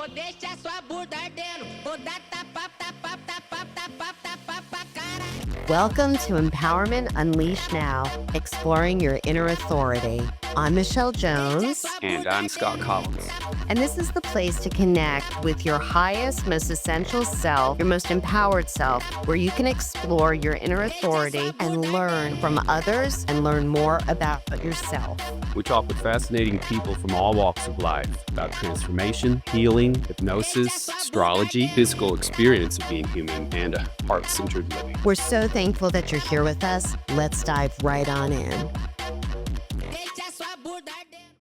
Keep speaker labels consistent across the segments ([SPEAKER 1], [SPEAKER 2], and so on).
[SPEAKER 1] Ou deixa sua bunda ardendo, ou dá tapa, tapa, tapa, tapa, tapa, tapa, cara.
[SPEAKER 2] Welcome to Empowerment Unleashed Now, exploring your inner authority. I'm Michele Jones.
[SPEAKER 3] And I'm Scott Collins.
[SPEAKER 2] And this is the place to connect with your highest, most essential self, your most empowered self, where you can explore your inner authority and learn from others and learn more about yourself.
[SPEAKER 3] We talk with fascinating people from all walks of life about transformation, healing, hypnosis, astrology, physical experience of being human, and heart-centered living.
[SPEAKER 2] We're so thankful that you're here with us. Let's dive right on in.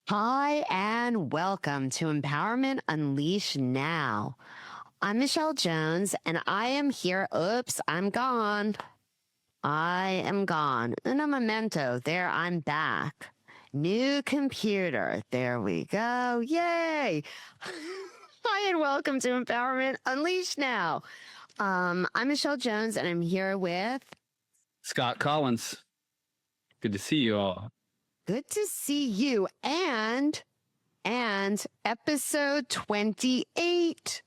[SPEAKER 2] Hi, and welcome to Empowerment Unleashed Now. I'm Michele Jones, and I am here. Oops, I'm gone. I am gone. And a memento. There, I'm back. New computer. There we go. Yay. Hi, and welcome to Empowerment Unleashed Now. I'm Michele Jones, and I'm here with
[SPEAKER 3] Scott Collins. Good to see you all.
[SPEAKER 2] Good to see you. And episode 28,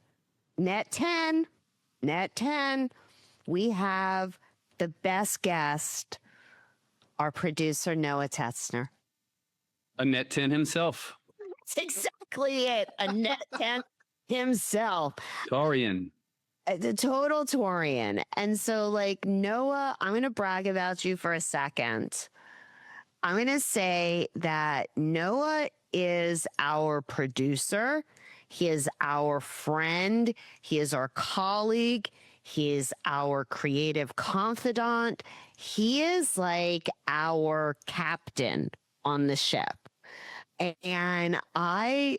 [SPEAKER 2] net 10, we have the best guest, our producer, Noah Tetzner.
[SPEAKER 3] A net 10 himself.
[SPEAKER 2] That's exactly it. A net 10 himself.
[SPEAKER 3] Taurian.
[SPEAKER 2] The total Taurian. And so, like, Noah, I'm going to brag about you for a second. I'm going to say that Noah is our producer. He is our friend. He is our colleague. He is our creative confidant. He is like our captain on the ship. And I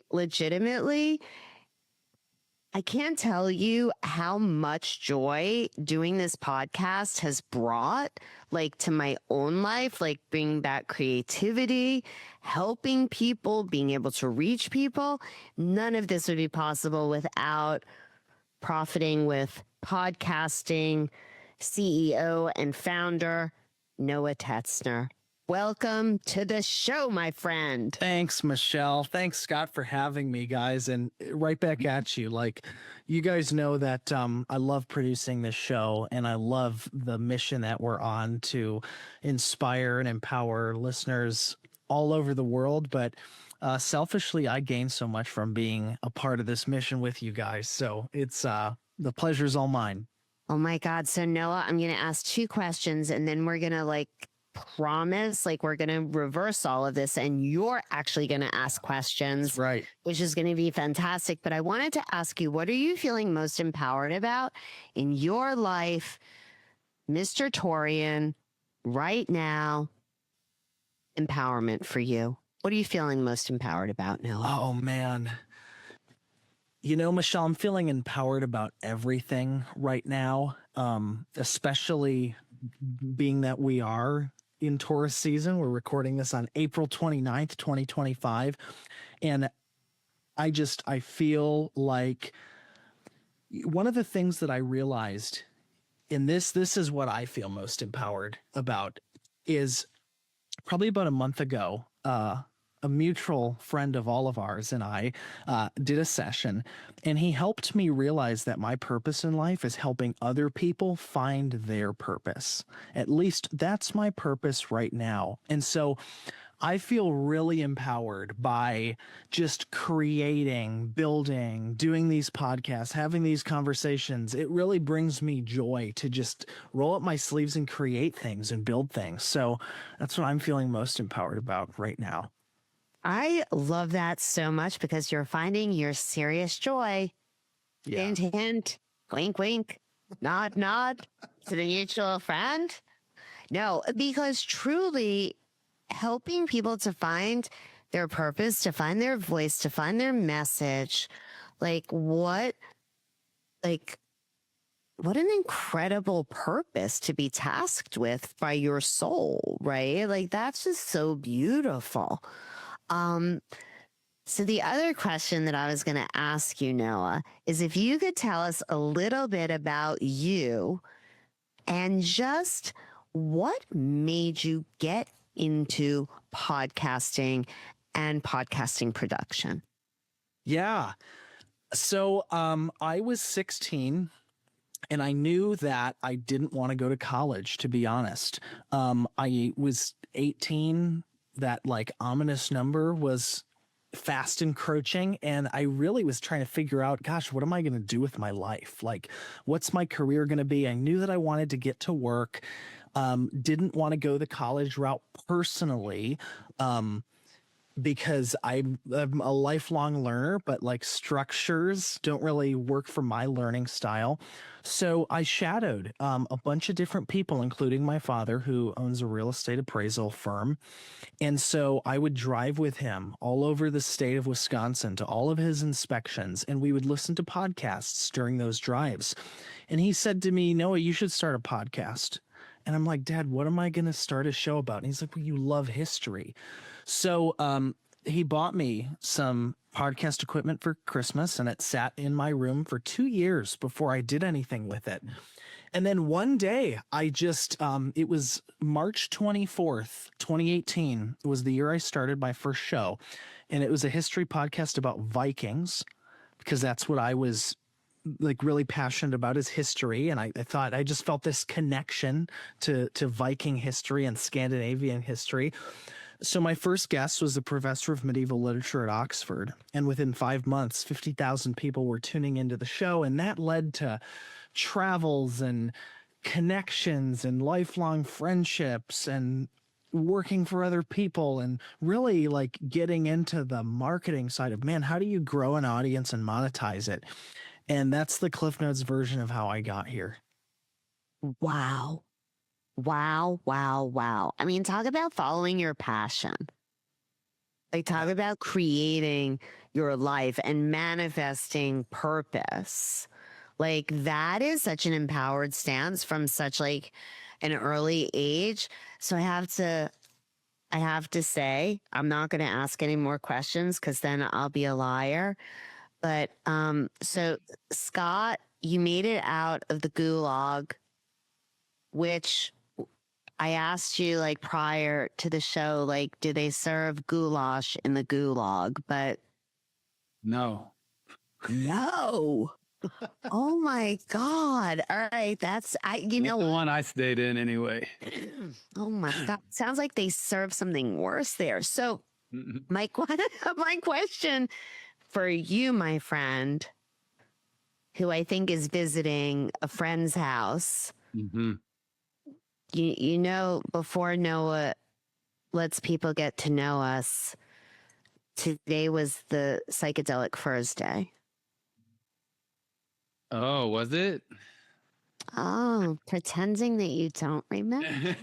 [SPEAKER 2] can't tell you how much joy doing this podcast has brought, like, to my own life, like bringing back creativity, helping people, being able to reach people. None of this would be possible without profiting with podcasting CEO and founder, Noah Tetzner. Welcome to the show, my friend.
[SPEAKER 4] Thanks, Michele. Thanks, Scott, for having me, guys. And right back at you. Like, you guys know that I love producing this show, and I love the mission that we're on to inspire and empower listeners all over the world. But selfishly, I gain so much from being a part of this mission with you guys. So it's the pleasure's all mine.
[SPEAKER 2] Oh, my God. So, Noah, I'm going to ask two questions, and then we're going to, promise, we're going to reverse all of this, and you're actually going to ask questions.
[SPEAKER 4] That's right.
[SPEAKER 2] Which is going to be fantastic. But I wanted to ask you, what are you feeling most empowered about in your life, Mr. Taurian, right now? Empowerment for you. What are you feeling most empowered about, Noah?
[SPEAKER 4] Oh, man. You know, Michele, I'm feeling empowered about everything right now, especially being that we are in Taurus season. We're recording this on April 29th, 2025. And I feel like one of the things that I realized in this is what I feel most empowered about is probably about a month ago, a mutual friend of all of ours and I did a session, and he helped me realize that my purpose in life is helping other people find their purpose. At least that's my purpose right now. And so I feel really empowered by just creating, building, doing these podcasts, having these conversations. It really brings me joy to just roll up my sleeves and create things and build things. So that's what I'm feeling most empowered about right now.
[SPEAKER 2] I love that so much because you're finding your serious joy.
[SPEAKER 4] Yeah.
[SPEAKER 2] Hint, hint, wink, wink, nod, nod to the mutual friend. No, because truly helping people to find their purpose, to find their voice, to find their message, what an incredible purpose to be tasked with by your soul, right? That's just so beautiful. So the other question that I was going to ask you, Noah, is if you could tell us a little bit about you and just what made you get into podcasting and podcasting production.
[SPEAKER 4] Yeah. So I was 16 and I knew that I didn't want to go to college, to be honest. I was 18. That like ominous number was fast encroaching. And I really was trying to figure out, gosh, what am I going to do with my life? Like, what's my career going to be? I knew that I wanted to get to work. Didn't want to go the college route personally. Because I'm a lifelong learner, but like structures don't really work for my learning style. So I shadowed a bunch of different people, including my father, who owns a real estate appraisal firm. And so I would drive with him all over the state of Wisconsin to all of his inspections, and we would listen to podcasts during those drives. And he said to me, Noah, you should start a podcast. And I'm like, Dad, what am I going to start a show about? And he's like, well, you love history. So he bought me some podcast equipment for Christmas, and it sat in my room for 2 years before I did anything with it. And then one day I just, it was March 24th, 2018. It was the year I started my first show. And it was a history podcast about Vikings, because that's what I was like really passionate about, is history. And I thought, I just felt this connection to Viking history and Scandinavian history. So my first guest was a professor of medieval literature at Oxford. And within 5 months, 50,000 people were tuning into the show. And that led to travels and connections and lifelong friendships and working for other people, and really like getting into the marketing side of, man, how do you grow an audience and monetize it? And that's the Cliff Notes version of how I got here.
[SPEAKER 2] Wow. Wow, wow, wow. I mean, talk about following your passion. Like, talk about creating your life and manifesting purpose. Like, that is such an empowered stance from such like an early age. So I have to say, I'm not going to ask any more questions because then I'll be a liar. But so Scott, you made it out of the gulag, which I asked you like prior to the show, like, do they serve goulash in the gulag? But
[SPEAKER 3] No.
[SPEAKER 2] no. Oh my God. All right. You know,
[SPEAKER 3] the one I stayed in anyway.
[SPEAKER 2] Oh my God. Sounds like they serve something worse there. So my question for you, my friend, who I think is visiting a friend's house, you know, before Noah lets people get to know us, today was the psychedelic Thursday.
[SPEAKER 3] Oh, was it?
[SPEAKER 2] Oh, pretending that you don't remember.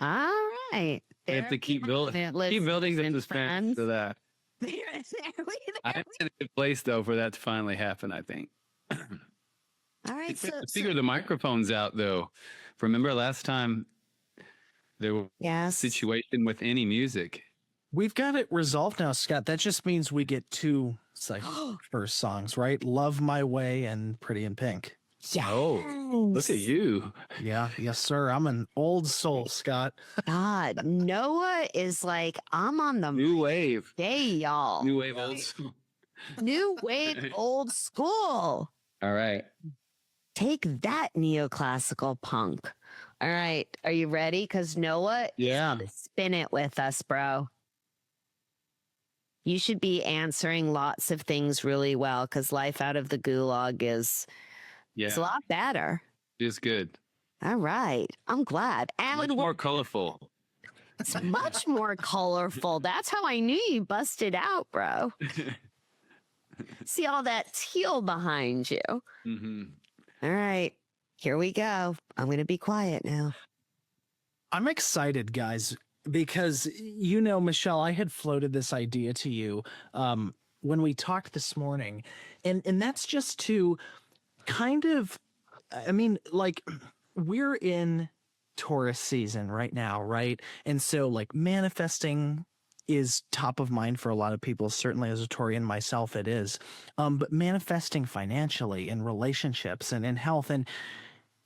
[SPEAKER 2] All right.
[SPEAKER 3] I have to keep building the suspense to that. I'm in a good place though for that to finally happen, I think.
[SPEAKER 2] All right.
[SPEAKER 3] Figure the microphone's out though. Remember last time there was a situation with any music?
[SPEAKER 4] We've got it resolved now, Scott. That just means we get two first songs, right? Love My Way and Pretty in Pink.
[SPEAKER 2] Yes.
[SPEAKER 3] Oh, look at you.
[SPEAKER 4] Yeah. Yes, sir. I'm an old soul, Scott.
[SPEAKER 2] God, Noah is like, I'm on the
[SPEAKER 3] new wave.
[SPEAKER 2] Hey, y'all.
[SPEAKER 3] New wave, old school.
[SPEAKER 2] New wave, old school.
[SPEAKER 3] All right.
[SPEAKER 2] Take that, neoclassical punk. All right. Are you ready? Because Noah, spin it with us, bro. You should be answering lots of things really well, because life out of the gulag is it's a lot better.
[SPEAKER 3] It's good.
[SPEAKER 2] All right. I'm glad. And
[SPEAKER 3] much more colorful.
[SPEAKER 2] It's much more colorful. That's how I knew you busted out, bro. See all that teal behind you. All right. Here we go. I'm going to be quiet now.
[SPEAKER 4] I'm excited, guys, because, you know, Michele, I had floated this idea to you when we talked this morning. And that's just to kind of, I mean, like, we're in Taurus season right now, right? And so, like, manifesting is top of mind for a lot of people. Certainly as a Taurian myself, it is. But manifesting financially in relationships and in health. And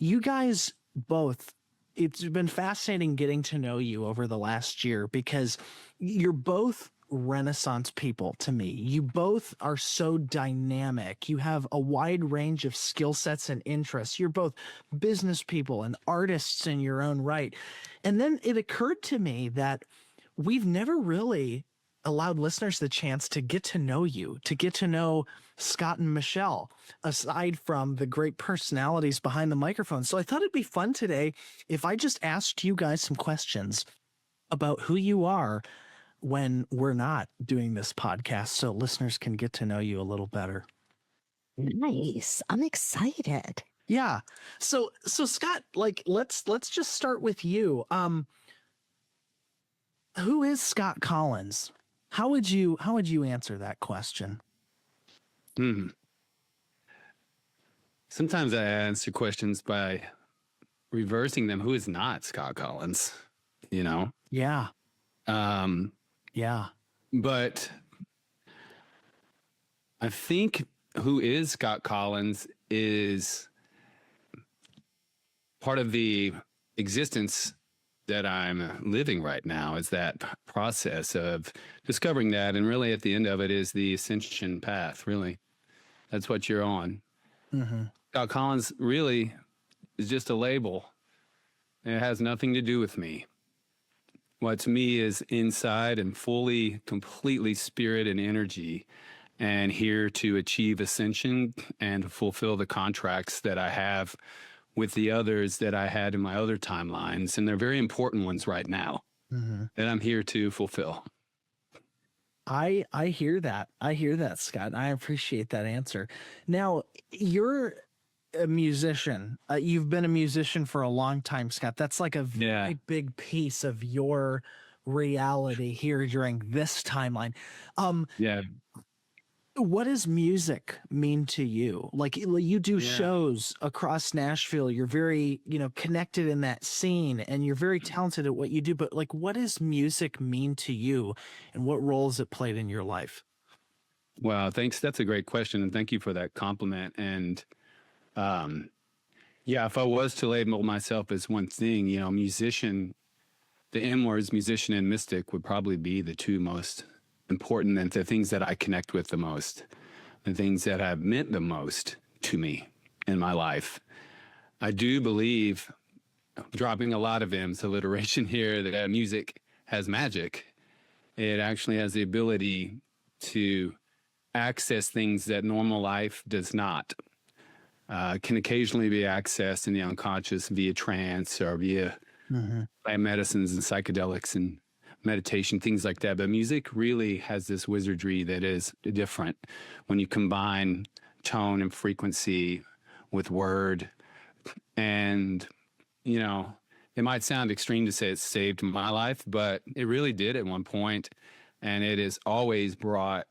[SPEAKER 4] you guys both, it's been fascinating getting to know you over the last year, because you're both Renaissance people to me. You both are so dynamic. You have a wide range of skill sets and interests. You're both business people and artists in your own right. And then it occurred to me that we've never really allowed listeners the chance to get to know you, to get to know Scott and Michele, aside from the great personalities behind the microphone. So I thought it'd be fun today if I just asked you guys some questions about who you are when we're not doing this podcast, so listeners can get to know you a little better.
[SPEAKER 2] Nice. I'm excited.
[SPEAKER 4] Yeah. So Scott, like let's just start with you. Who is Scott Collins? How would you answer that question?
[SPEAKER 3] Sometimes I answer questions by reversing them. Who is not Scott Collins? You know?
[SPEAKER 4] Yeah. Yeah.
[SPEAKER 3] But I think who is Scott Collins is part of the existence that I'm living right now, is that process of discovering that. And really at the end of it is the ascension path, really. That's what you're on.
[SPEAKER 4] Mm-hmm.
[SPEAKER 3] Scott Collins really is just a label. It has nothing to do with me. What to me is inside and fully, completely spirit and energy, and here to achieve ascension and fulfill the contracts that I have with the others that I had in my other timelines. And they're very important ones right now that I'm here to fulfill.
[SPEAKER 4] I hear that. I hear that, Scott. I appreciate that answer. Now, you're a musician. You've been a musician for a long time, Scott. That's like a very big piece of your reality here during this timeline. What does music mean to you? Like you do shows across Nashville. You're very, connected in that scene, and you're very talented at what you do. But like, what does music mean to you, and what role has it played in your life?
[SPEAKER 3] Wow, thanks. That's a great question, and thank you for that compliment. And if I was to label myself as one thing, musician, the M words, musician and mystic, would probably be the two most important and the things that I connect with the most, the things that have meant the most to me in my life. I do believe, dropping a lot of M's, alliteration here, that music has magic. It actually has the ability to access things that normal life does not. Can occasionally be accessed in the unconscious via trance or via plant medicines and psychedelics and meditation, things like that. But music really has this wizardry that is different when you combine tone and frequency with word. And, it might sound extreme to say it saved my life, but it really did at one point. And it has always brought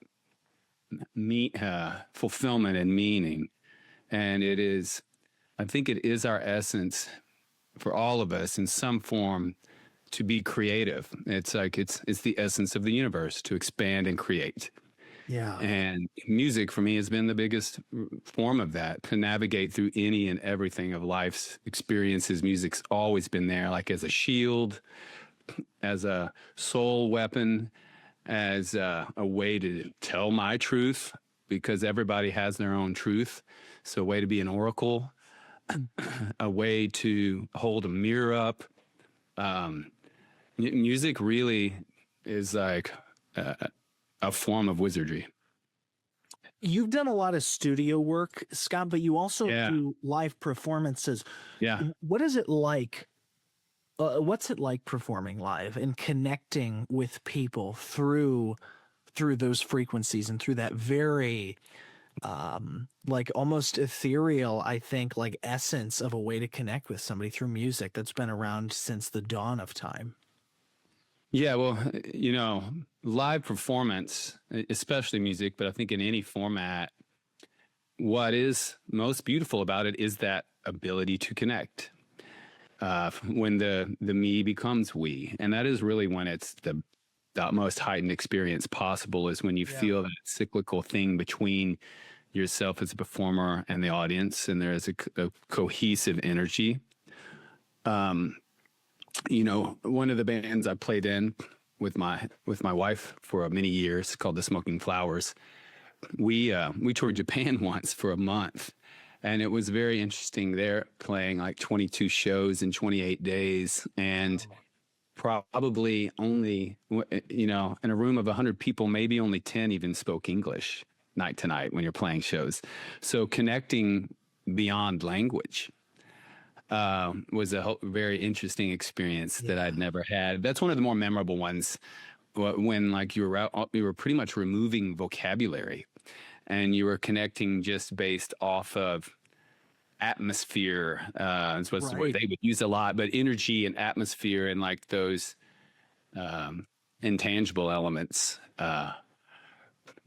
[SPEAKER 3] fulfillment and meaning. And I think it is our essence for all of us in some form to be creative. It's like it's the essence of the universe, to expand and create.
[SPEAKER 4] Yeah.
[SPEAKER 3] And music for me has been the biggest form of that, to navigate through any and everything of life's experiences. Music's always been there, like as a shield, as a soul weapon, as a way to tell my truth, because everybody has their own truth. So a way to be an oracle, a way to hold a mirror up. Music really is like a form of wizardry.
[SPEAKER 4] You've done a lot of studio work, Scott, but you also do live performances.
[SPEAKER 3] Yeah.
[SPEAKER 4] What is it like? What's it like performing live and connecting with people through those frequencies and through that very like almost ethereal, I think, like essence of a way to connect with somebody through music that's been around since the dawn of time?
[SPEAKER 3] Yeah, well, live performance, especially music, but I think in any format, what is most beautiful about it is that ability to connect. When the me becomes we, and that is really when it's the most heightened experience possible, is when you feel that cyclical thing between yourself as a performer and the audience, and there is a cohesive energy. One of the bands I played in with my wife for many years called the Smoking Flowers. We toured Japan once for a month, and it was very interesting. They're playing like 22 shows in 28 days, and probably only, in a room of 100 people, maybe only 10 even spoke English night to night when you're playing shows. So connecting beyond language was a very interesting experience that I'd never had. That's one of the more memorable ones, when like you were pretty much removing vocabulary, and you were connecting just based off of atmosphere. That's what the word they would use a lot, but energy and atmosphere and like those intangible elements.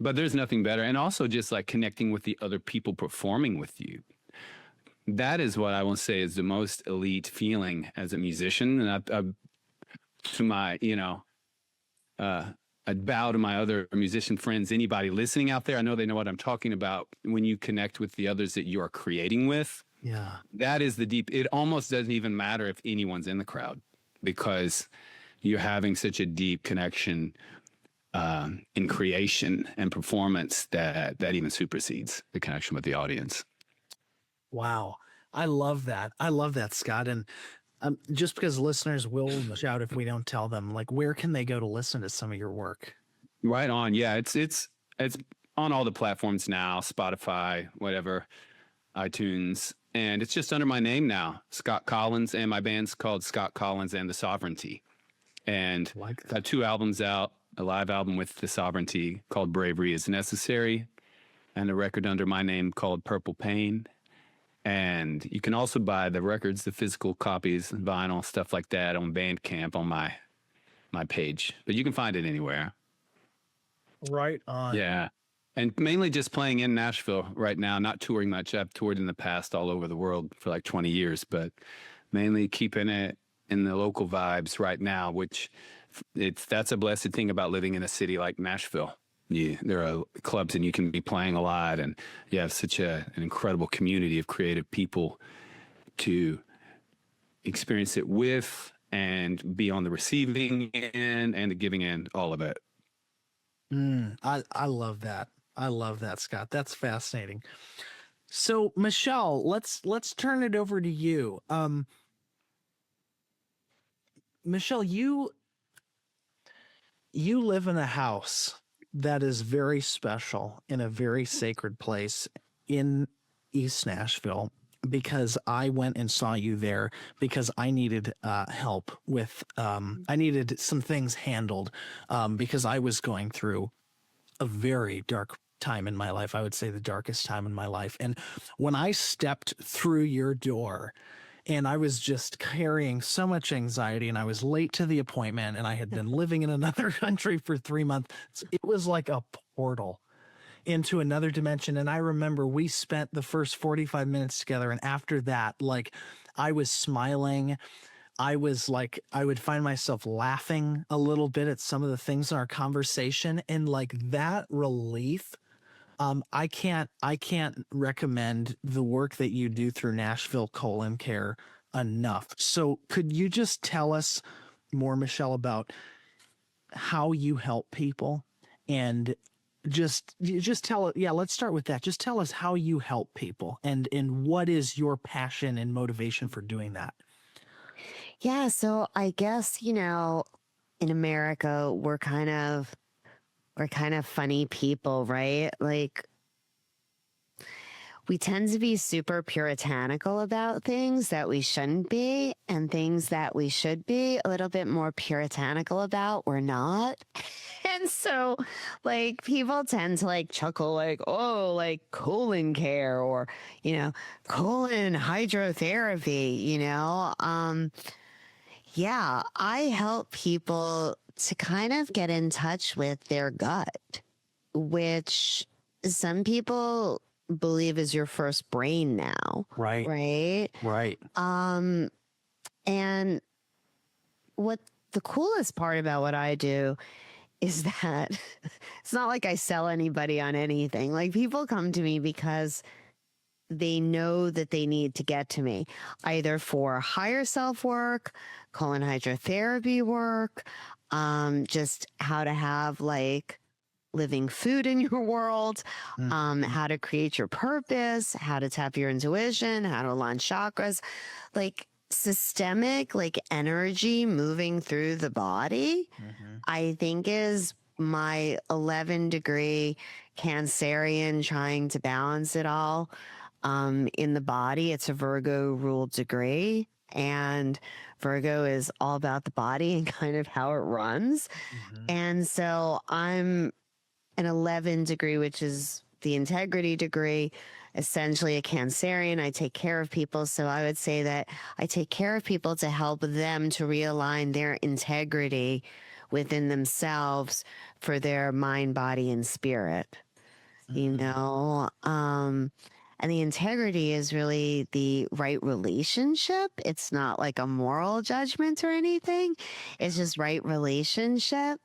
[SPEAKER 3] But there's nothing better. And also just like connecting with the other people performing with you. That is what I will say is the most elite feeling as a musician. And I bow to my other musician friends, anybody listening out there. I know they know what I'm talking about. When you connect with the others that you are creating with, that is the deep. It almost doesn't even matter if anyone's in the crowd, because you're having such a deep connection in creation and performance that even supersedes the connection with the audience.
[SPEAKER 4] Wow. I love that. I love that, Scott. And just because listeners will shout if we don't tell them, like, where can they go to listen to some of your work?
[SPEAKER 3] Right on. Yeah, it's on all the platforms now, Spotify, whatever, iTunes, and it's just under my name now, Scott Collins, and my band's called Scott Collins and the Sovereignty. And I've got 2 albums out, a live album with the Sovereignty called Bravery is Necessary, and a record under my name called Purple Pain. And you can also buy the records, the physical copies, vinyl, stuff like that on Bandcamp on my page. But you can find it anywhere.
[SPEAKER 4] Right on.
[SPEAKER 3] Yeah. And mainly just playing in Nashville right now, not touring much. I've toured in the past all over the world for like 20 years, but mainly keeping it in the local vibes right now, which that's a blessed thing about living in a city like Nashville. There are clubs and you can be playing a lot, and you have such an incredible community of creative people to experience it with and be on the receiving end and the giving end, all of it.
[SPEAKER 4] I love that. I love that, Scott. That's fascinating. So, Michele, let's turn it over to you. Michele, you live in a house that is very special, in a very sacred place in East Nashville, because I went and saw you there because I needed help with, I needed some things handled because I was going through a very dark time in my life. I would say the darkest time in my life. And when I stepped through your door, and I was just carrying so much anxiety, and I was late to the appointment, and I had been living in another country for 3 months. It was like a portal into another dimension. And I remember we spent the first 45 minutes together. And after that, like, I was smiling. I was like, I would find myself laughing a little bit at some of the things in our conversation. And like that relief, I can't recommend the work that you do through Nashville Colon Care enough. So could you just tell us more, Michele, about how you help people? And just tell it. Yeah, let's start with that. Just tell us how you help people and what is your passion and motivation for doing that?
[SPEAKER 2] Yeah, so I guess, in America, we're kind of funny people, right? Like, we tend to be super puritanical about things that we shouldn't be, and things that we should be a little bit more puritanical about, we're not. And so, like, people tend to like chuckle, like, oh, like colon care, or, colon hydrotherapy, yeah, I help people to kind of get in touch with their gut, which some people believe is your first brain now.
[SPEAKER 4] Right.
[SPEAKER 2] Right. And what the coolest part about what I do is that it's not like I sell anybody on anything. Like, people come to me because they know that they need to get to me, either for higher self work, colon hydrotherapy work, just how to have like living food in your world, how to create your purpose, how to tap your intuition, how to align chakras, like systemic, like energy moving through the body, I think is my 11-degree Cancerian trying to balance it all in the body. It's a Virgo ruled degree, and Virgo is all about the body and kind of how it runs. And so I'm an 11 degree, which is the integrity degree, essentially a Cancerian. I take care of people. So I would say that I take care of people to help them to realign their integrity within themselves for their mind, body, and spirit, you know? And the integrity is really the right relationship. It's not like a moral judgment or anything. It's just right relationship.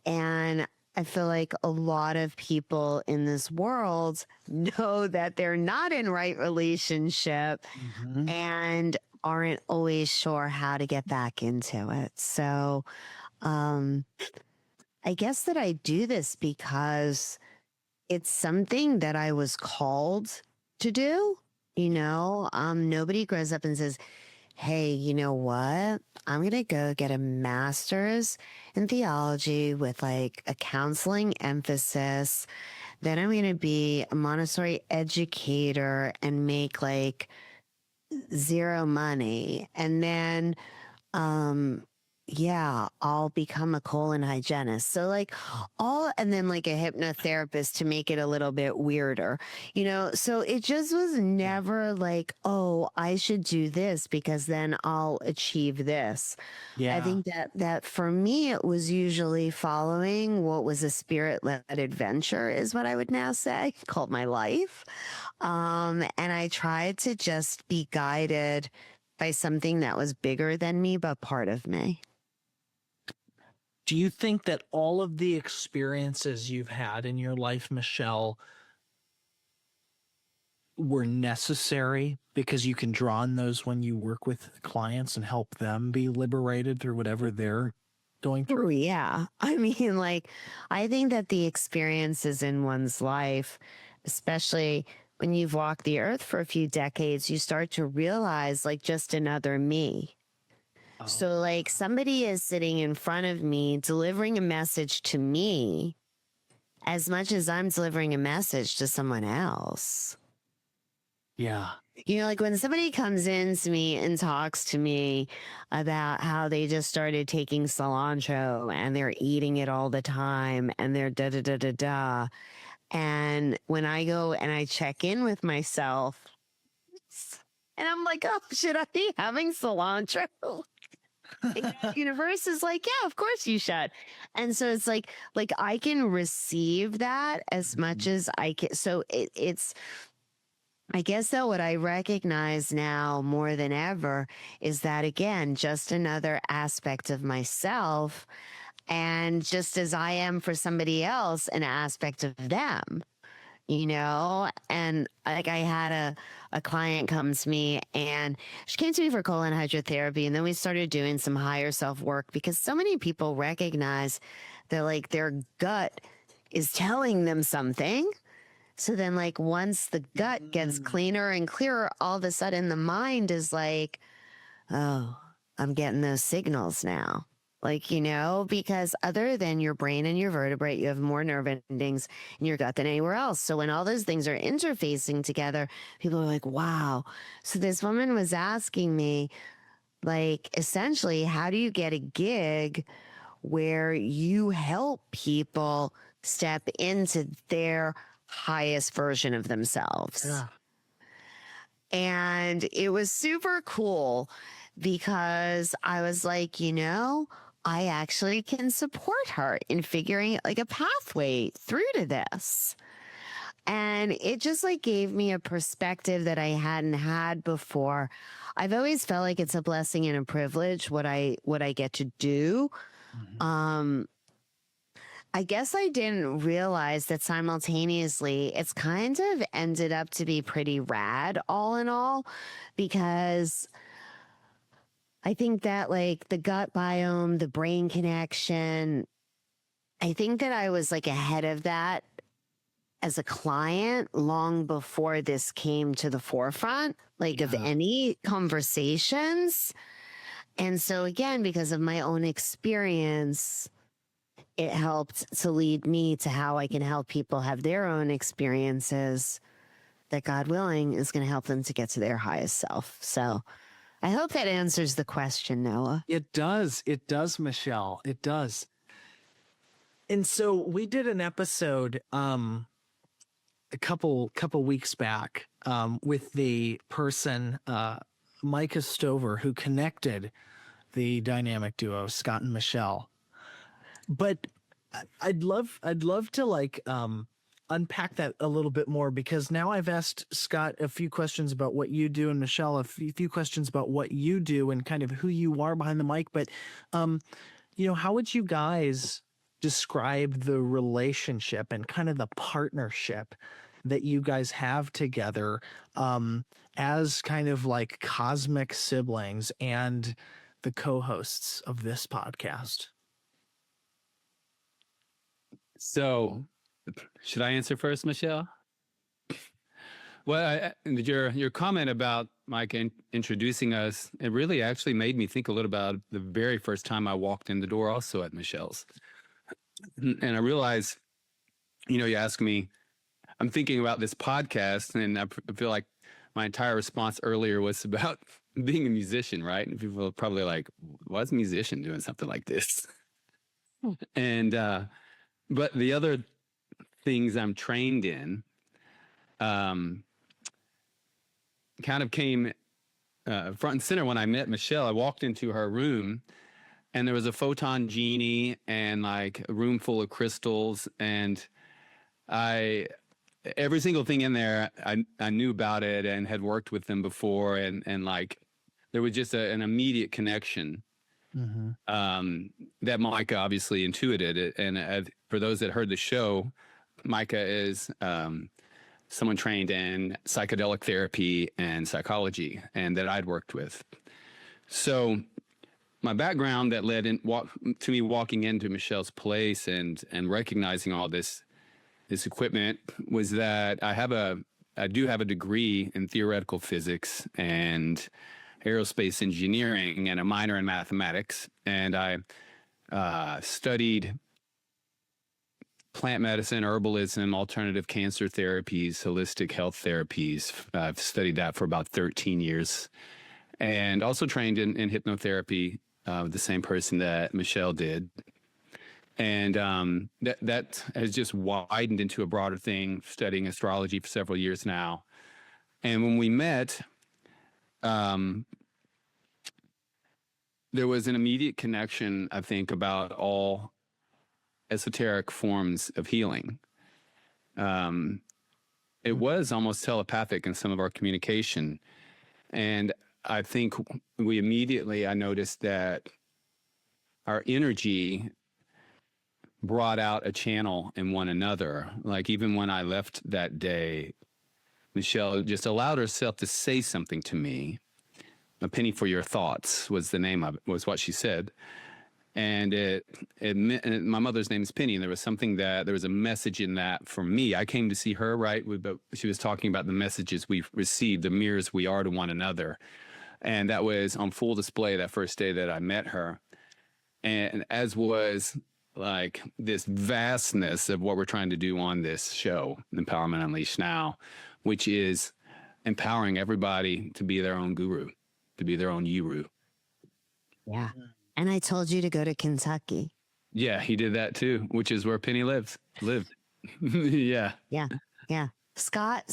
[SPEAKER 2] And I feel like a lot of people in this world know that they're not in right relationship and aren't always sure how to get back into it. So I guess that I do this because it's something that I was called to do. You know, nobody grows up and says, hey, you know what? I'm going to go get a master's in theology with like a counseling emphasis. Then I'm going to be a Montessori educator and make like zero money. And then, yeah, I'll become a colon hygienist. So like and then like a hypnotherapist to make it a little bit weirder, you know? So it just was never like, oh, I should do this because then I'll achieve this.
[SPEAKER 4] Yeah.
[SPEAKER 2] I think that for me, it was usually following what was a spirit-led adventure is what I would now say, called my life. And I tried to just be guided by something that was bigger than me, but part of me.
[SPEAKER 4] Do you think that all of the experiences you've had in your life, Michele, were necessary because you can draw on those when you work with clients and help them be liberated through whatever they're going through?
[SPEAKER 2] Oh, yeah. I mean, like, I think that the experiences in one's life, especially when you've walked the earth for a few decades, you start to realize like just another me. So like somebody is sitting in front of me delivering a message to me as much as I'm delivering a message to someone else.
[SPEAKER 4] Yeah.
[SPEAKER 2] You know, like when somebody comes in to me and talks to me about how they just started taking cilantro and they're eating it all the time and they're da da da da da. And when I go and I check in with myself and I'm like, oh, should I be having cilantro? The universe is like, yeah, of course you should. And so it's like I can receive that as much as I can. So it's, I guess though, what I recognize now more than ever is that, again, just another aspect of myself. And just as I am for somebody else, an aspect of them, you know? And like I had a client come to me and she came to me for colon hydrotherapy. And then we started doing some higher self work because so many people recognize that like their gut is telling them something. So then like once the gut gets cleaner and clearer, all of a sudden the mind is like, oh, I'm getting those signals now. Like, you know, because other than your brain and your vertebrae, you have more nerve endings in your gut than anywhere else. So when all those things are interfacing together, people are like, wow. So this woman was asking me, like, essentially, how do you get a gig where you help people step into their highest version of themselves?
[SPEAKER 4] Yeah.
[SPEAKER 2] And it was super cool because I was like, you know, I actually can support her in figuring like a pathway through to this. And it just like gave me a perspective that I hadn't had before. I've always felt like it's a blessing and a privilege what I get to do. I guess I didn't realize that simultaneously it's kind of ended up to be pretty rad all in all, because I think that like the gut biome, the brain connection, I think that I was like ahead of that as a client long before this came to the forefront, like of any conversations. And so again, because of my own experience, it helped to lead me to how I can help people have their own experiences that, God willing, is going to help them to get to their highest self. So I hope that answers the question, Noah.
[SPEAKER 4] It does. It does, Michele. It does. And so we did an episode a couple weeks back with the person Micah Stover, who connected the dynamic duo Scott and Michele. But I'd love to like unpack that a little bit more, because now I've asked Scott a few questions about what you do and Michele a few questions about what you do and kind of who you are behind the mic. But how would you guys describe the relationship and kind of the partnership that you guys have together as kind of like cosmic siblings and the co-hosts of this podcast?
[SPEAKER 3] So, should I answer first, Michele? Well, your comment about Mike introducing us, it really actually made me think a little about the very first time I walked in the door also at Michele's. And I realized, you asked me, I'm thinking about this podcast, and I feel like my entire response earlier was about being a musician, right? And people are probably like, why's a musician doing something like this? And, but the other things I'm trained in kind of came front and center when I met Michele. I walked into her room, and there was a photon genie and like a room full of crystals, and every single thing in there, I knew about it and had worked with them before, and like there was just an immediate connection. That Micah obviously intuited it. And for those that heard the show, Micah is someone trained in psychedelic therapy and psychology, and that I'd worked with. So my background that led to me walking into Michele's place and recognizing all this equipment was that I do have a degree in theoretical physics and aerospace engineering and a minor in mathematics. And I studied plant medicine, herbalism, alternative cancer therapies, holistic health therapies. I've studied that for about 13 years, and also trained in hypnotherapy, the same person that Michele did. And that has just widened into a broader thing, studying astrology for several years now. And when we met, there was an immediate connection, I think, about all esoteric forms of healing. It was almost telepathic in some of our communication. And I think I noticed that our energy brought out a channel in one another. Like even when I left that day, Michele just allowed herself to say something to me. A penny for your thoughts was the name of it, was what she said. And and my mother's name is Penny, and there was a message in that for me. I came to see her, right? But she was talking about the messages we've received, the mirrors we are to one another. And that was on full display that first day that I met her. And as was like this vastness of what we're trying to do on this show, Empowerment Unleashed Now, which is empowering everybody to be their own guru, to be their own Yuru.
[SPEAKER 2] Yeah. And I told you to go to Kentucky.
[SPEAKER 3] Yeah, he did that too, which is where Penny lived. Yeah.
[SPEAKER 2] Yeah. Yeah. Scott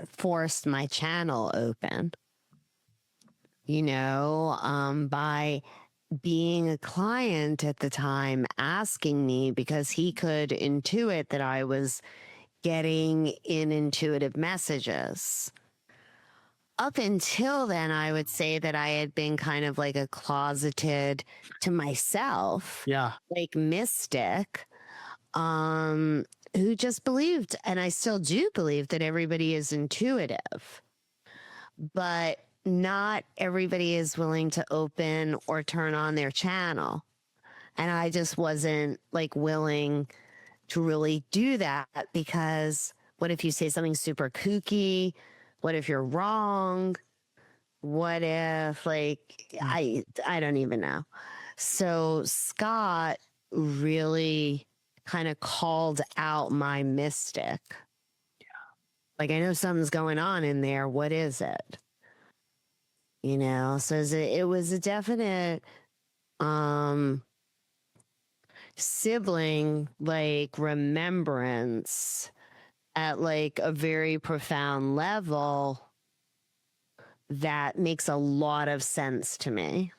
[SPEAKER 2] forced my channel open, by being a client at the time, asking me, because he could intuit that I was getting in intuitive messages. Up until then, I would say that I had been kind of like a closeted to myself, like mystic, who just believed, and I still do believe, that everybody is intuitive. But not everybody is willing to open or turn on their channel. And I just wasn't like willing to really do that, because what if you say something super kooky? What if you're wrong? What if I don't even know. So Scott really kind of called out my mystic. Yeah. Like, I know something's going on in there. What is it? You know, so it was a definite sibling like remembrance at like a very profound level that makes a lot of sense to me.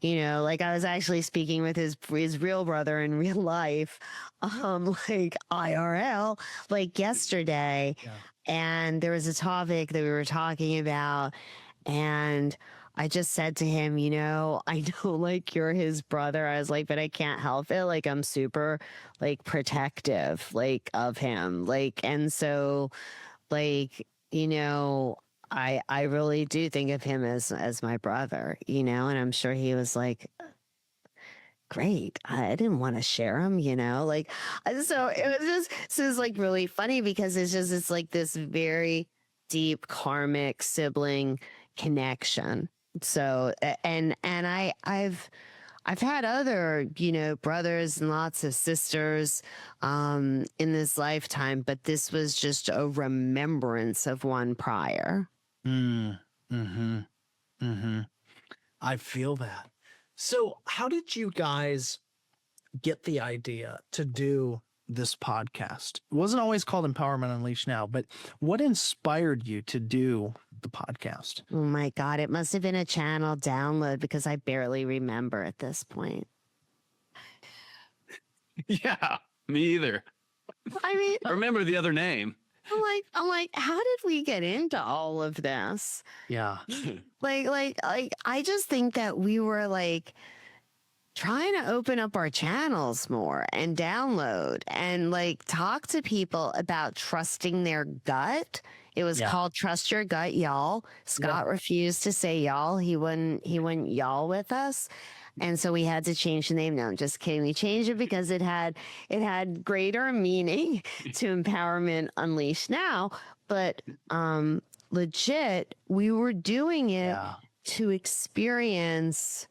[SPEAKER 2] You know, like I was actually speaking with his real brother in real life, like IRL, like yesterday. Yeah. And there was a topic that we were talking about, and I just said to him, you know, I know like you're his brother. I was like, but I can't help it. Like, I'm super like protective, like of him. Like, and so like, you know, I really do think of him as my brother, you know, and I'm sure he was like, great. I didn't want to share him, you know, like, so it was just, so it's like really funny because it's like this very deep karmic sibling connection. So, and I've had other, you know, brothers and lots of sisters in this lifetime, but this was just a remembrance of one prior.
[SPEAKER 4] I feel that. So how did you guys get the idea to do this podcast? It wasn't always called Empowerment Unleashed now, but what inspired you to do the podcast?
[SPEAKER 2] Oh my God, it must have been a channel download because I barely remember at this point.
[SPEAKER 3] Yeah, me either.
[SPEAKER 2] I mean,
[SPEAKER 3] I remember the other name.
[SPEAKER 2] I'm like, how did we get into all of this?
[SPEAKER 4] Yeah.
[SPEAKER 2] Like, I just think that we were like trying to open up our channels more and download and like talk to people about trusting their gut. It was called Trust Your Gut, y'all. Scott refused to say y'all. He wouldn't y'all with us. And so we had to change the name. No, I'm just kidding. We changed it because it had greater meaning to Empowerment Unleashed now. But legit, we were doing it to experience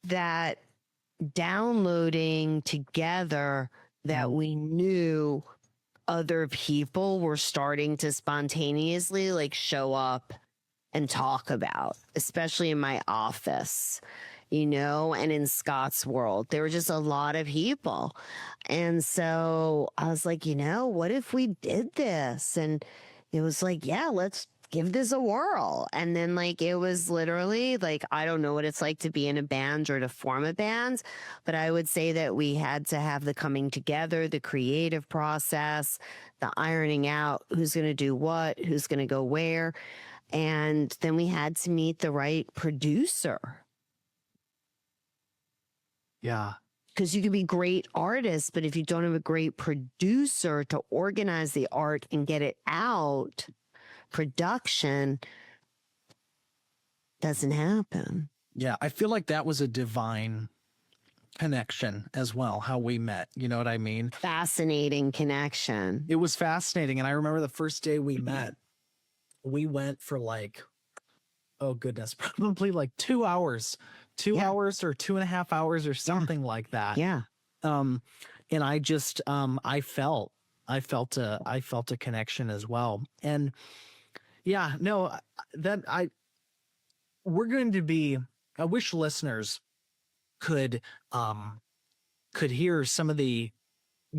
[SPEAKER 2] that downloading together that we knew other people were starting to spontaneously like show up and talk about, especially in my office, you know, and in Scott's world. There were just a lot of people. And so I was like, you know, what if we did this? And it was like, yeah, let's give this a whirl. And then like, it was literally like, I don't know what it's like to be in a band or to form a band, but I would say that we had to have the coming together, the creative process, the ironing out, who's going to do what, who's going to go where. And then we had to meet the right producer.
[SPEAKER 4] Yeah.
[SPEAKER 2] Because you can be great artists, but if you don't have a great producer to organize the art and get it out, production doesn't happen.
[SPEAKER 4] Yeah. I feel like that was a divine connection as well, how we met. You know what I mean?
[SPEAKER 2] Fascinating connection.
[SPEAKER 4] It was fascinating. And I remember the first day we met, we went for like, oh goodness, probably like 2 hours, 2 hours or 2.5 hours or something like that.
[SPEAKER 2] Yeah.
[SPEAKER 4] And I just, I felt a connection as well. And yeah, no, we're going to be, I wish listeners could hear some of the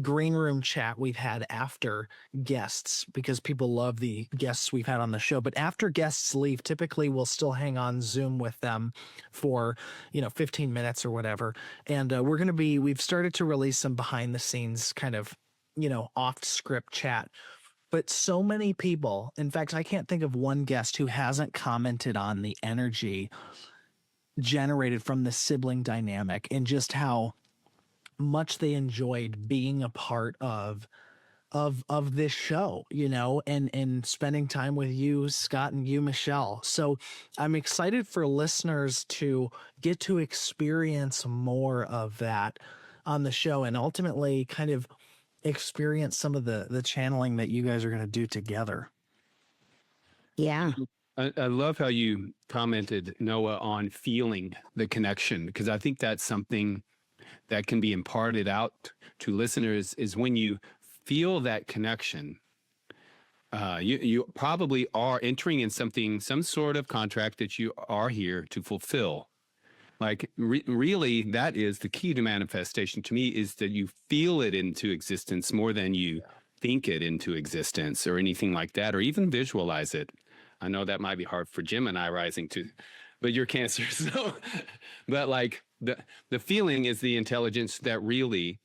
[SPEAKER 4] green room chat we've had after guests, because people love the guests we've had on the show. But after guests leave, typically we'll still hang on Zoom with them for, 15 minutes or whatever. And we've started to release some behind the scenes kind of, off script chat. But so many people, in fact, I can't think of one guest who hasn't commented on the energy generated from the sibling dynamic and just how much they enjoyed being a part of of this show, you know, and spending time with you, Scott, and you, Michele. So I'm excited for listeners to get to experience more of that on the show, and ultimately kind of experience some of the channeling that you guys are going to do together.
[SPEAKER 2] Yeah.
[SPEAKER 3] I love how you commented, Noah, on feeling the connection, because I think that's something that can be imparted out to listeners is when you feel that connection, you probably are entering in some sort of contract that you are here to fulfill. Like really, that is the key to manifestation to me, is that you feel it into existence more than you think it into existence or anything like that, or even visualize it. I know that might be hard for Gemini rising too, but you're Cancer. So, but like the feeling is the intelligence that really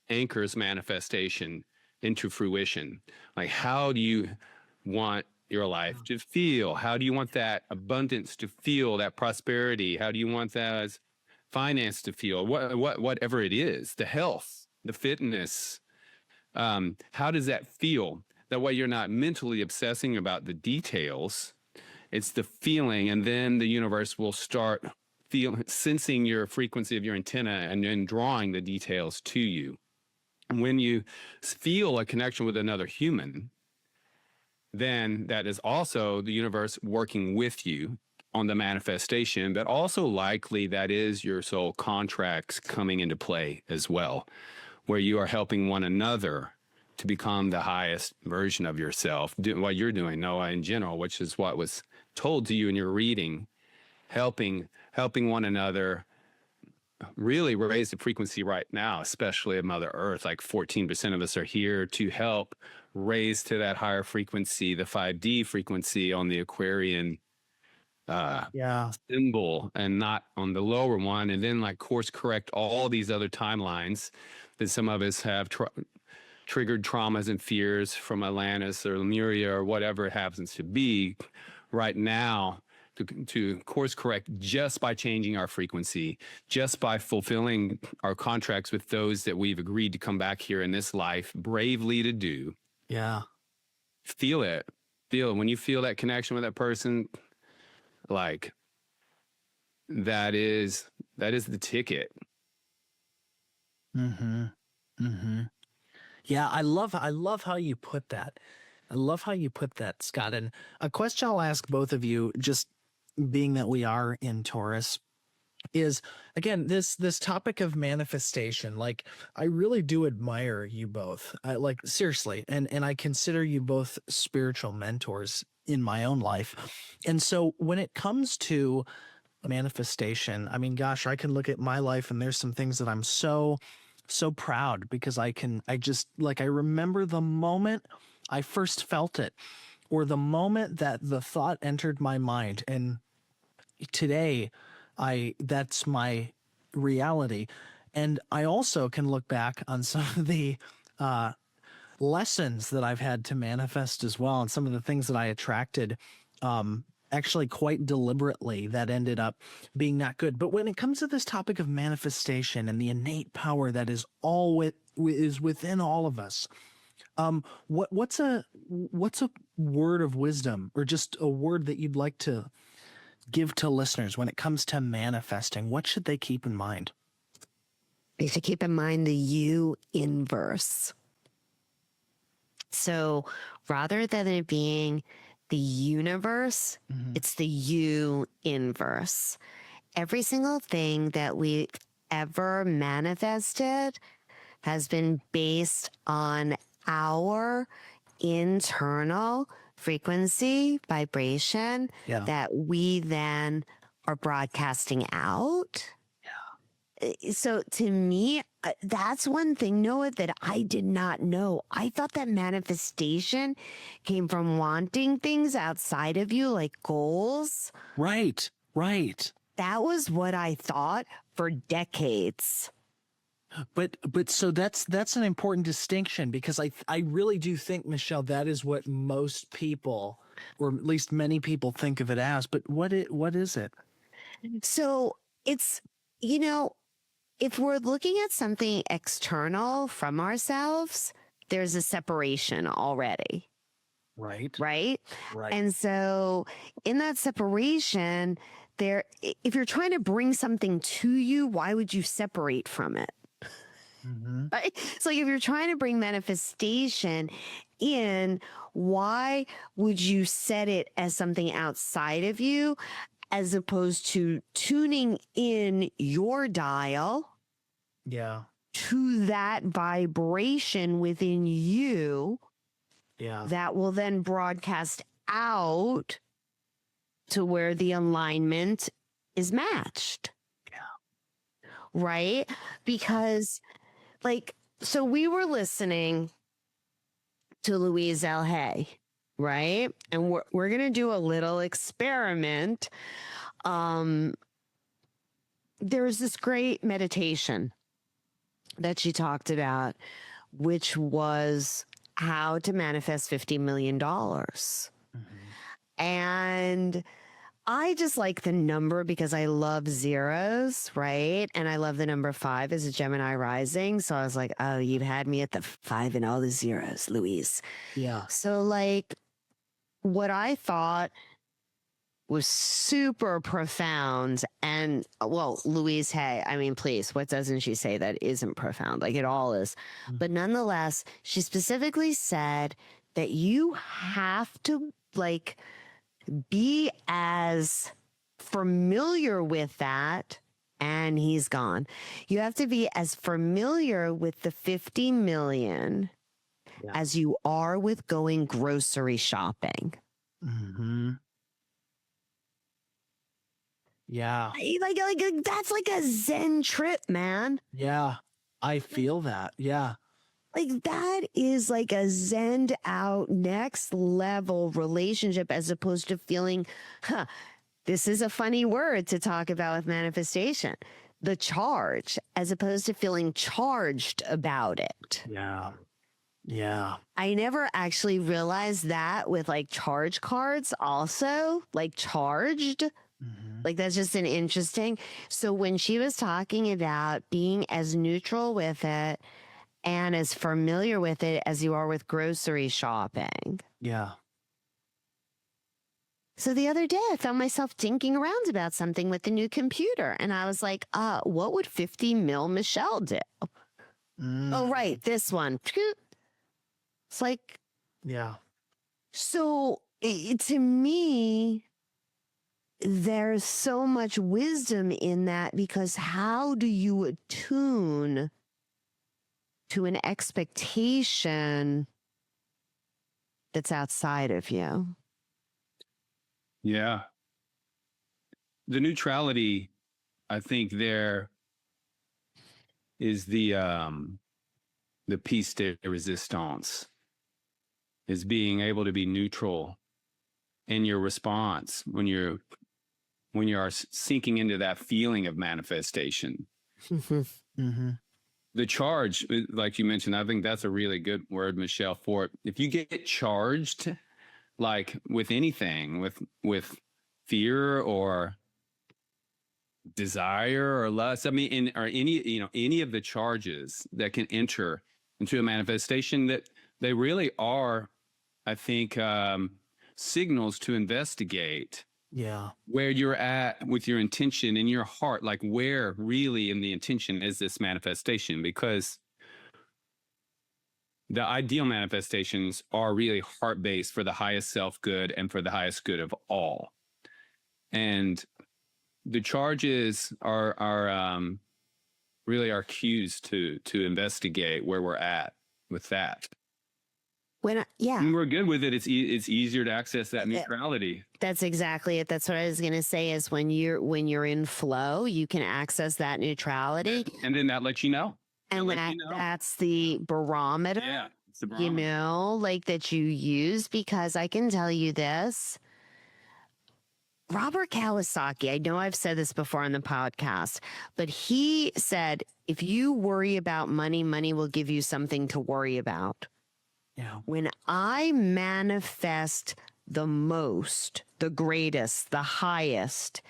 [SPEAKER 3] anchors manifestation into fruition. Like, how do you want your life to feel? How do you want that abundance to feel, that prosperity? How do you want that as finance to feel? Whatever it is, the health, the fitness. How does that feel? That way you're not mentally obsessing about the details. It's the feeling, and then the universe will start sensing your frequency of your antenna and then drawing the details to you. When you feel a connection with another human, then that is also the universe working with you on the manifestation, but also likely that is your soul contracts coming into play as well, where you are helping one another to become the highest version of yourself, doing what you're doing, Noah, in general, which is what was told to you in your reading, helping one another really raise the frequency right now, especially of Mother Earth. Like 14% of us are here to help raise to that higher frequency, the 5D frequency on the Aquarian symbol, and not on the lower one, and then like course correct all these other timelines that some of us have triggered traumas and fears from Atlantis or Lemuria or whatever it happens to be right now, to course correct just by changing our frequency, just by fulfilling our contracts with those that we've agreed to come back here in this life bravely to do.
[SPEAKER 4] Yeah.
[SPEAKER 3] Feel it. Feel it. When you feel that connection with that person, like that is the ticket.
[SPEAKER 4] Mm-hmm. Mm-hmm. Yeah, I love how you put that. I love how you put that, Scott. And a question I'll ask both of you, just being that we are in Taurus, is again this topic of manifestation. Like, I really do admire you both. I like, seriously, and I consider you both spiritual mentors in my own life. And so when it comes to manifestation, I mean, gosh, I can look at my life and there's some things that I'm so proud, because I just, like, I remember the moment I first felt it, or the moment that the thought entered my mind. And today that's my reality. And I also can look back on some of the lessons that I've had to manifest as well, and some of the things that I attracted actually quite deliberately that ended up being not good. But when it comes to this topic of manifestation and the innate power that is is within all of us, what's a word of wisdom, or just a word that you'd like to give to listeners when it comes to manifesting? What should they keep in mind?
[SPEAKER 2] They should keep in mind the U inverse. So rather than it being the universe, it's the U inverse. Every single thing that we've ever manifested has been based on our internal frequency, vibration, that we then are broadcasting out. So to me, that's one thing, Noah, that I did not know. I thought that manifestation came from wanting things outside of you, like goals.
[SPEAKER 4] Right.
[SPEAKER 2] That was what I thought for decades.
[SPEAKER 4] But so that's an important distinction, because I really do think, Michele, that is what most people, or at least many people, think of it as. But what is it?
[SPEAKER 2] So it's, if we're looking at something external from ourselves, there's a separation already.
[SPEAKER 4] Right.
[SPEAKER 2] Right.
[SPEAKER 4] Right.
[SPEAKER 2] And so in that separation, if you're trying to bring something to you, why would you separate from it?
[SPEAKER 4] Mm-hmm.
[SPEAKER 2] Right? It's like if you're trying to bring manifestation in, why would you set it as something outside of you as opposed to tuning in your dial
[SPEAKER 4] Yeah.
[SPEAKER 2] to that vibration within you
[SPEAKER 4] Yeah.
[SPEAKER 2] that will then broadcast out to where the alignment is matched?
[SPEAKER 4] Yeah.
[SPEAKER 2] Right? Because like, so we were listening to Louise L. Hay, right? And we're going to do a little experiment. There's this great meditation that she talked about, which was how to manifest $50 million. And I just like the number because I love zeros, right? And I love the number 5 as a Gemini rising. So I was like, oh, you've had me at the 5 and all the zeros, Louise.
[SPEAKER 4] Yeah.
[SPEAKER 2] So like what I thought was super profound, and well, Louise Hay, I mean, please, what doesn't she say that isn't profound? Like it all is. But nonetheless, she specifically said that you have to like be as familiar with that, and he's gone. You have to be as familiar with the 50 million as you are with going grocery shopping.
[SPEAKER 4] Mm-hmm. Yeah.
[SPEAKER 2] Like that's like a Zen trip, man.
[SPEAKER 4] Yeah. I feel that. Yeah.
[SPEAKER 2] Like that is like a zened out next level relationship, as opposed to feeling, this is a funny word to talk about with manifestation, the charge, as opposed to feeling charged about it.
[SPEAKER 4] Yeah. Yeah.
[SPEAKER 2] I never actually realized that with like charge cards also, like charged.
[SPEAKER 4] Mm-hmm.
[SPEAKER 2] Like that's just an interesting. So when she was talking about being as neutral with it and as familiar with it as you are with grocery shopping.
[SPEAKER 4] Yeah.
[SPEAKER 2] So the other day I found myself dinking around about something with the new computer. And I was like, what would 50 mil Michele do? Oh, right. This one. It's like,
[SPEAKER 4] Yeah.
[SPEAKER 2] so to me, there's so much wisdom in that, because how do you attune to an expectation that's outside of you?
[SPEAKER 3] Yeah. The neutrality, I think there is the piece de resistance, is being able to be neutral in your response when you are sinking into that feeling of manifestation.
[SPEAKER 4] Mm-hmm.
[SPEAKER 3] The charge, like you mentioned, I think that's a really good word, Michele, for it. If you get charged, like with anything, with fear or desire or lust, I mean, or any of the charges that can enter into a manifestation, that they really are, I think, signals to investigate.
[SPEAKER 4] Yeah.
[SPEAKER 3] Where you're at with your intention in your heart, like where really in the intention is this manifestation? Because the ideal manifestations are really heart-based for the highest self-good and for the highest good of all. And the charges are really our cues to investigate where we're at with that. When we're good with it, it's easier to access that neutrality.
[SPEAKER 2] That's exactly it. That's what I was going to say, is when you're in flow, you can access that neutrality.
[SPEAKER 3] And then that lets you know.
[SPEAKER 2] And that's the barometer,
[SPEAKER 3] yeah, it's the barometer.
[SPEAKER 2] Like that you use, because I can tell you this. Robert Kawasaki, I know I've said this before on the podcast, but he said, if you worry about money, money will give you something to worry about.
[SPEAKER 4] Yeah.
[SPEAKER 2] When I manifest the most, the greatest, the highest,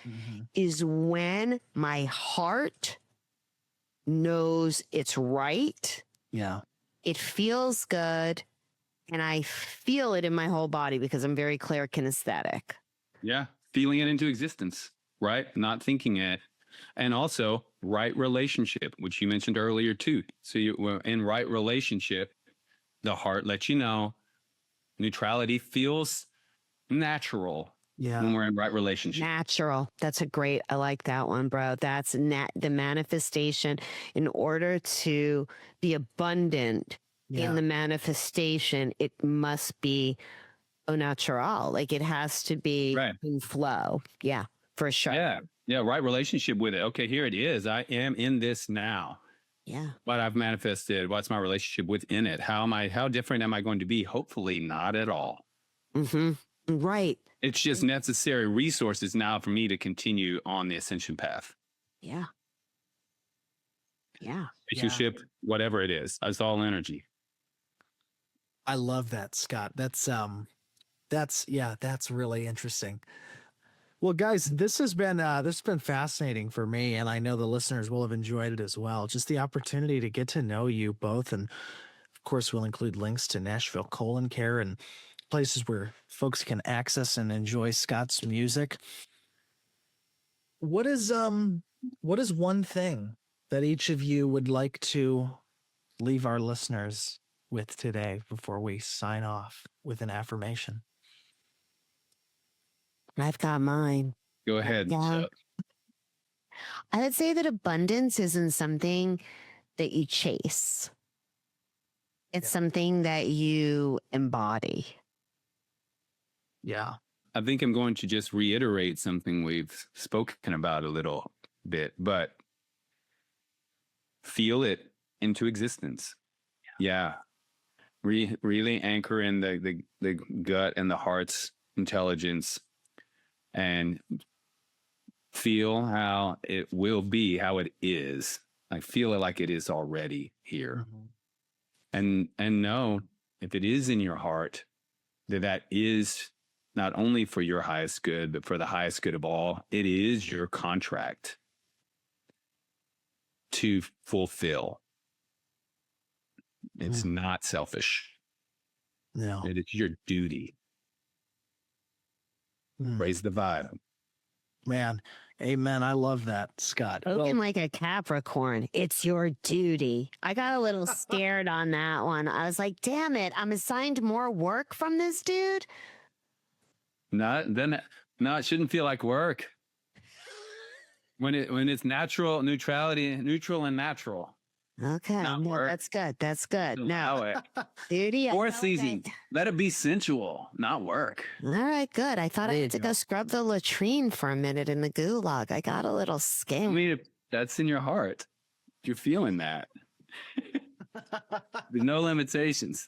[SPEAKER 2] is when my heart knows it's right.
[SPEAKER 4] Yeah.
[SPEAKER 2] it feels good, and I feel it in my whole body because I'm very clear kinesthetic.
[SPEAKER 3] Yeah. Feeling it into existence, right? Not thinking it. And also right relationship, which you mentioned earlier too. So you were in right relationship, the heart lets you know neutrality feels natural when we're in right relationship.
[SPEAKER 2] Natural. That's a great, I like that one, bro. That's the manifestation. In order to be abundant in the manifestation, it must be au natural. Like it has to be in flow. Yeah, for sure.
[SPEAKER 3] Yeah. Yeah. Right relationship with it. Okay, here it is. I am in this now.
[SPEAKER 2] Yeah.
[SPEAKER 3] What I've manifested. What's my relationship within it? How different am I going to be? Hopefully not at all.
[SPEAKER 2] Mm-hmm. Right.
[SPEAKER 3] It's just necessary resources now for me to continue on the ascension path.
[SPEAKER 2] Yeah. Yeah.
[SPEAKER 3] Relationship, whatever it is. It's all energy.
[SPEAKER 4] I love that, Scott. That's really interesting. Well, guys, this has been fascinating for me, and I know the listeners will have enjoyed it as well. Just the opportunity to get to know you both, and of course, we'll include links to Nashville Colon Care and places where folks can access and enjoy Scott's music. What is one thing that each of you would like to leave our listeners with today before we sign off with an affirmation?
[SPEAKER 2] I've got mine.
[SPEAKER 3] Go ahead.
[SPEAKER 2] Yeah. I would say that abundance isn't something that you chase. It's something that you embody.
[SPEAKER 4] Yeah.
[SPEAKER 3] I think I'm going to just reiterate something we've spoken about a little bit, but feel it into existence. Yeah. Really anchor in the gut and the heart's intelligence and feel how it will be, how it is. I feel it like it is already here. And know if it is in your heart, that is not only for your highest good, but for the highest good of all. It is your contract to fulfill. It's not selfish.
[SPEAKER 4] No.
[SPEAKER 3] It is your duty. Raise the vibe.
[SPEAKER 4] Man, amen. I love that, Scott.
[SPEAKER 2] Spoken like a Capricorn. It's your duty. I got a little scared on that one. I was like, damn it, I'm assigned more work from this dude.
[SPEAKER 3] No, it shouldn't feel like work. When it's natural, neutral and natural.
[SPEAKER 2] Okay, no, that's good. That's good. No, duty.
[SPEAKER 3] Fourth season, let it be sensual, not work.
[SPEAKER 2] All right, good. I thought I had to go scrub the latrine for a minute in the gulag. I got a little scared.
[SPEAKER 3] I mean, that's in your heart. You're feeling that. There's no limitations.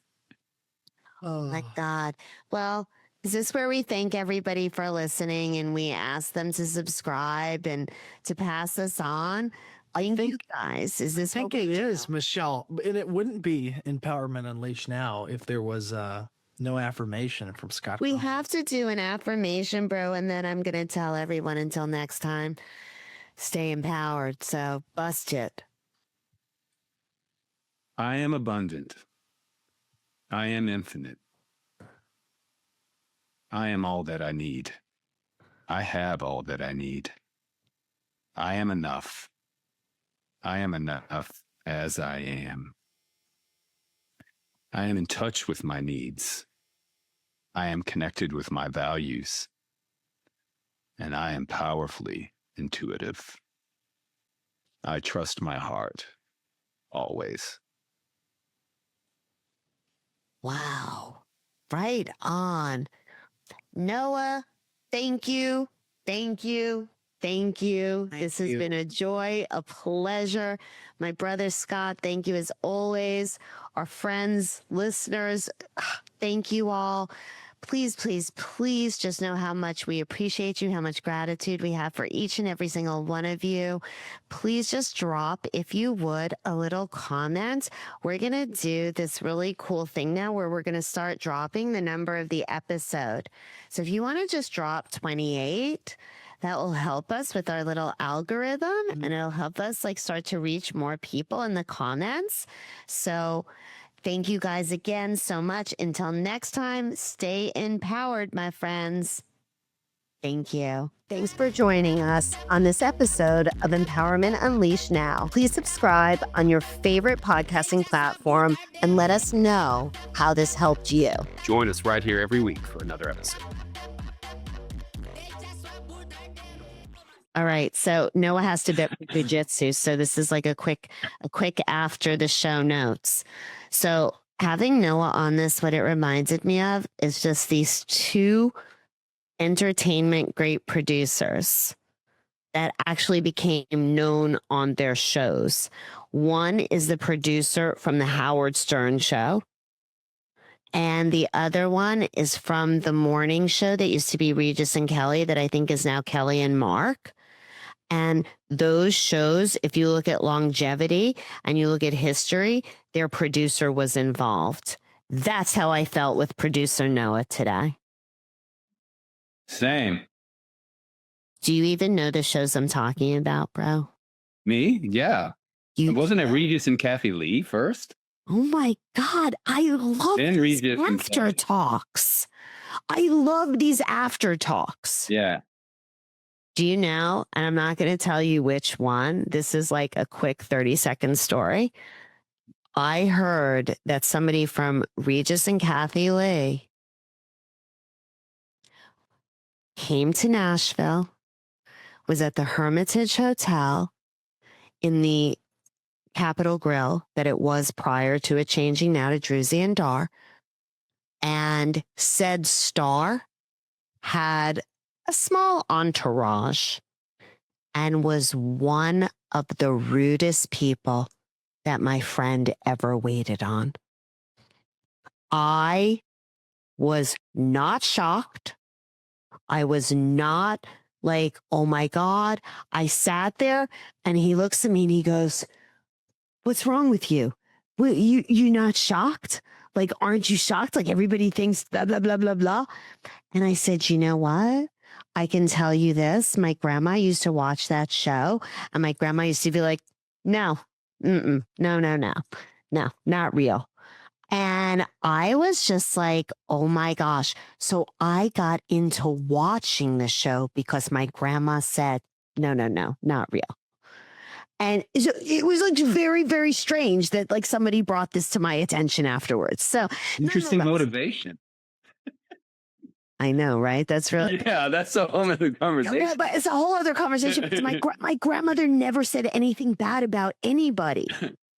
[SPEAKER 2] Oh my God. Well, is this where we thank everybody for listening and we ask them to subscribe and to pass us on? I think, you guys, is this?
[SPEAKER 4] I think it is, Michele, and it wouldn't be Empowerment Unleashed now if there was no affirmation from Scott.
[SPEAKER 2] We have to do an affirmation, bro, and then I'm gonna tell everyone until next time, stay empowered. So bust it.
[SPEAKER 3] I am abundant. I am infinite. I am all that I need. I have all that I need. I am enough. I am enough as I am. I am in touch with my needs. I am connected with my values. And I am powerfully intuitive. I trust my heart always.
[SPEAKER 2] Wow. Right on. Noah, thank you. Thank you. Thank you. This has been a joy, a pleasure. My brother Scott, thank you as always. Our friends, listeners, thank you all. Please, please, please just know how much we appreciate you, how much gratitude we have for each and every single one of you. Please just drop, if you would, a little comment. We're going to do this really cool thing now where we're going to start dropping the number of the episode. So if you want to just drop 28, that will help us with our little algorithm and it'll help us like start to reach more people in the comments. So Thank you guys again so much. Until next time, stay empowered, my friends. Thank you. Thanks for joining us on this episode of Empowerment Unleashed Now. Please subscribe on your favorite podcasting platform and let us know how this helped you.
[SPEAKER 3] Join us right here every week for another episode.
[SPEAKER 2] All right. So Noah has to bit jujitsu. So this is like a quick after the show notes. So having Noah on this, what it reminded me of is just these two entertainment great producers that actually became known on their shows. One is the producer from the Howard Stern show. And the other one is from the morning show that used to be Regis and Kelly that I think is now Kelly and Mark. And those shows, if you look at longevity and you look at history, their producer was involved. That's how I felt with producer Noah today.
[SPEAKER 3] Same.
[SPEAKER 2] Do you even know the shows I'm talking about, bro?
[SPEAKER 3] Me? Yeah. Wasn't it Regis and Kathy Lee first?
[SPEAKER 2] Oh my God. I love
[SPEAKER 3] Then
[SPEAKER 2] these
[SPEAKER 3] Regis and
[SPEAKER 2] after
[SPEAKER 3] Kelly.
[SPEAKER 2] talks. I love these after talks.
[SPEAKER 3] Yeah.
[SPEAKER 2] Do you know? And I'm not going to tell you which one. This is like a quick 30-second story. I heard that somebody from Regis and Kathy Lee came to Nashville, was at the Hermitage Hotel in the Capitol Grill that it was prior to it changing now to Druzy and Dar, and said star had a small entourage and was one of the rudest people that my friend ever waited on. I was not shocked. I was not like, oh my God. I sat there and he looks at me and he goes, "What's wrong with you? Well, you not shocked? Like, aren't you shocked? Like everybody thinks blah, blah, blah, blah, blah." And I said, "You know what? I can tell you this. My grandma used to watch that show and my grandma used to be like, no, no, not real." And I was just like, oh my gosh. So I got into watching the show because my grandma said, no, not real. And it was like very, very strange that like somebody brought this to my attention afterwards. So
[SPEAKER 3] Interesting motivation.
[SPEAKER 2] I know, right? That's really,
[SPEAKER 3] Yeah, that's a whole other conversation.
[SPEAKER 2] yeah, but it's a whole other conversation because my grandmother never said anything bad about anybody.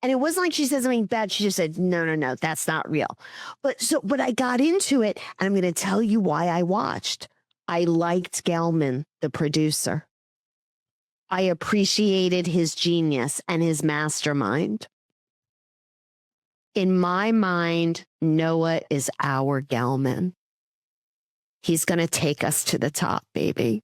[SPEAKER 2] And it wasn't like she said something bad. She just said, no, that's not real. But I got into it and I'm going to tell you why I watched. I liked Gelman, the producer. I appreciated his genius and his mastermind. In my mind, Noah is our Gelman. He's going to take us to the top, baby.